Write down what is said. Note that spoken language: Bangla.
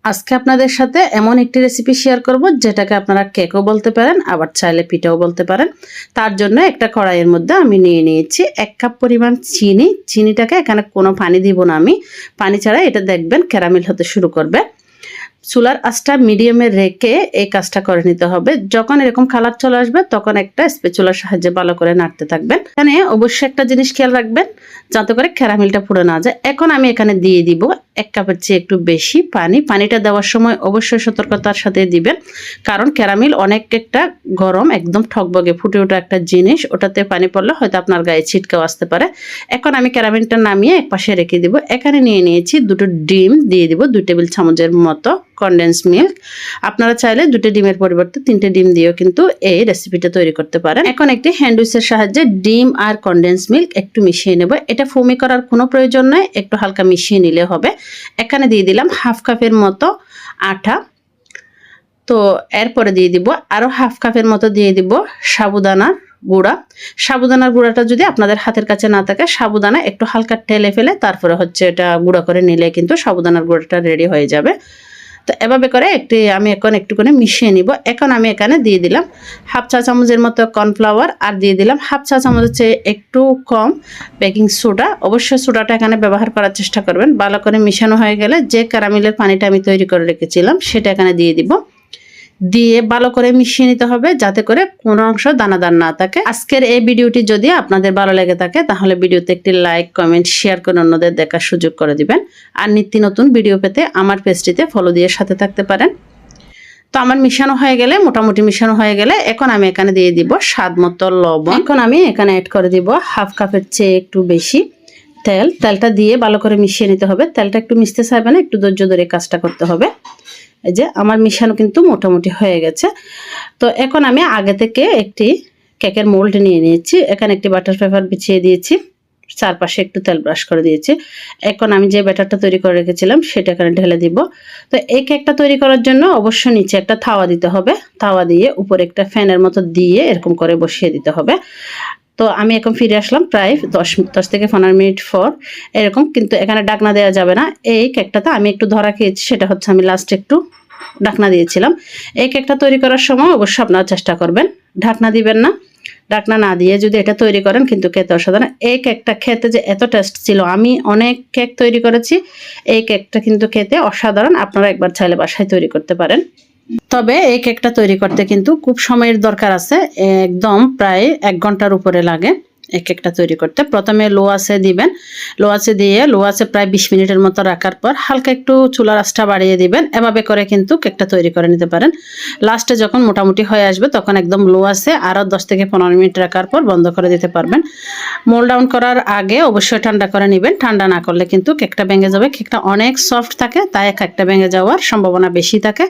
আজকে আপনাদের সাথে এমন একটি রেসিপি শেয়ার করব যেটাকে আপনারা কেকও বলতে পারেন, আবার চাইলে পিঠাও বলতে পারেন। তার জন্য একটা কড়াইয়ের মধ্যে আমি নিয়ে নিয়েছি 1 কাপ পরিমাণ চিনি। চিনিটাকে এখানে কোনো পানি দিব না, আমি পানি ছাড়া এটা দেখবেন ক্যারামেল হতে শুরু করবে। চুলার আঁচটা মিডিয়ামে রেখে এই কাজটা করে নিতে হবে। যখন এরকম কালার চলে আসবে তখন একটা স্প্যাচুলার সাহায্যে ভালো করে নাড়তে থাকবেন। এখানে অবশ্যই একটা জিনিস খেয়াল রাখবেন যাতে করে ক্যারামেলটা পুড়ে না যায়। এখন আমি এখানে দিয়ে দিব 1 কাপের চেয়ে একটু বেশি পানি। পানিটা দেওয়ার সময় অবশ্যই সতর্কতার সাথে দিবেন, কারণ ক্যারামেল অনেক একটা গরম, একদম ঠকবগে ফুটে ওঠা একটা জিনিস, ওটাতে পানি পড়লে হয়তো আপনার গায়ে ছিটকেও আসতে পারে। এখন আমি ক্যারামেলটা নামিয়ে এক পাশে রেখে দিব। এখানে নিয়ে নিয়েছি 2টো ডিম, দিয়ে দিব 2 টেবিল চামচের মতো কনডেন্স মিল্ক। আপনারা চাইলে 2টো ডিমের পরিবর্তে 3টে ডিম দিয়েও কিন্তু এই রেসিপিটা তৈরি করতে পারেন। এখন একটি হ্যান্ড উইচের সাহায্যে ডিম আর কনডেন্স মিল্ক একটু মিশিয়ে নেব। এটা ফোমি করার কোনো প্রয়োজন নয়, একটু হালকা মিশিয়ে নিলে হবে। এখানে দিয়ে দিলাম 1/2 কাপের মতো আটা। তো এরপরে দিয়ে দিব আরো 1/2 কাপের মতো দিয়ে দিব সাবুদানার গুঁড়া। সাবুদানার গুঁড়াটা যদি আপনাদের হাতের কাছে না থাকে, সাবুদানা একটু হালকা ঠেলে ফেলে তারপরে হচ্ছে এটা গুঁড়া করে নিলে কিন্তু সাবুদানার গুঁড়াটা রেডি হয়ে যাবে। তো এভাবে করে আমি এখন একটু করে মিশিয়ে নিব। এখন আমি এখানে দিয়ে দিলাম 1/2 চা চামচের মতো কর্নফ্লাওয়ার, আর দিয়ে দিলাম 1/2 চা চামচের চেয়ে একটু কম বেকিং সোডা। অবশ্যই সোডাটা এখানে ব্যবহার করার চেষ্টা করবেন। ভালো করে মিশানো হয়ে গেলে যে ক্যারামেলের পানিটা আমি তৈরি করে রেখেছিলাম সেটা এখানে দিয়ে দিব। দিয়ে ভালো করে মিশিয়ে নিতে হবে যাতে করে কোনো অংশ দানাদার না থাকে। আজকের এই ভিডিওটি যদি আপনাদের ভালো লেগে থাকে তাহলে ভিডিওতে একটি লাইক, কমেন্ট, শেয়ার করে অন্যদের দেখার সুযোগ করে দিবেন। আর নিত্য নতুন ভিডিও পেতে আমার পেজটিতে ফলো দিয়ে সাথে থাকতে পারেন। তো আমার মিশানো হয়ে গেলে, মোটামুটি মিশানো হয়ে গেলে এখন আমি এখানে দিয়ে দিব স্বাদ মতো লবণ। এখন আমি এখানে অ্যাড করে দিব 1/2 কাপের চেয়ে একটু বেশি তেল। তেলটা দিয়ে ভালো করে মিশিয়ে নিতে হবে। তেলটা একটু মিশতে চাইবে না, একটু ধৈর্য ধরে কাজটা করতে হবে। এই যে আমার মিশানো কিন্তু মোটামুটি হয়ে গেছে। তো এখন আমি আগে থেকে একটি কেকের মোল্ড নিয়ে নিয়েছি। এখানে একটি বাটার পেপার বিছিয়ে দিয়েছি, চারপাশে একটু তেল ব্রাশ করে দিয়েছি। এখন আমি যে ব্যাটারটা তৈরি করে রেখেছিলাম সেটা এখানে ঢেলে দিব। তো এই কেকটা তৈরি করার জন্য অবশ্যই নিচে একটা তাওয়া দিতে হবে। তাওয়া দিয়ে উপরে একটা ফ্যানের মতো দিয়ে এরকম করে বসিয়ে দিতে হবে। তো আমি এখন ফিরে আসলাম প্রায় 10 থেকে 15 মিনিট পর এরকম, কিন্তু এখানে ঢাকনা দেওয়া যাবে না। এই কেকটাতে আমি একটু ধরা খেয়েছি, সেটা হচ্ছে আমি লাস্টে একটু ঢাকনা দিয়েছিলাম। এই কেকটা তৈরি করার সময় অবশ্যই আপনারা চেষ্টা করবেন ঢাকনা দিবেন না। ঢাকনা না দিয়ে যদি এটা তৈরি করেন কিন্তু খেতে অসাধারণ। এই কেকটা খেতে যে এত টেস্ট ছিল, আমি অনেক কেক তৈরি করেছি, এই কেকটা কিন্তু খেতে অসাধারণ। আপনারা একবার চাইলে বাসায় তৈরি করতে পারেন। তবে এই কেকটা তৈরি করতে কিন্তু খুব সময়ের দরকার আছে, একদম প্রায় 1 ঘন্টার উপরে লাগে এই কেকটা তৈরি করতে। প্রথমে লো আঁচে দিবেন, লো আঁচে দিয়ে লো আঁচে প্রায় 20 মিনিটের মতো রাখার পর হালকা একটু চুলার আঁচটা বাড়িয়ে দিবেন। এভাবে করে কিন্তু কেকটা তৈরি করে নিতে পারেন। লাস্টে যখন মোটামুটি হয়ে আসবে তখন একদম লো আঁচে আরও 10 থেকে 15 মিনিট রাখার পর বন্ধ করে দিতে পারবেন। মোল্ড ডাউন করার আগে অবশ্যই ঠান্ডা করে নেবেন। ঠান্ডা না করলে কিন্তু কেকটা ভেঙে যাবে। কেকটা অনেক সফট থাকে, তাই কেকটা ভেঙে যাওয়ার সম্ভাবনা বেশি থাকে।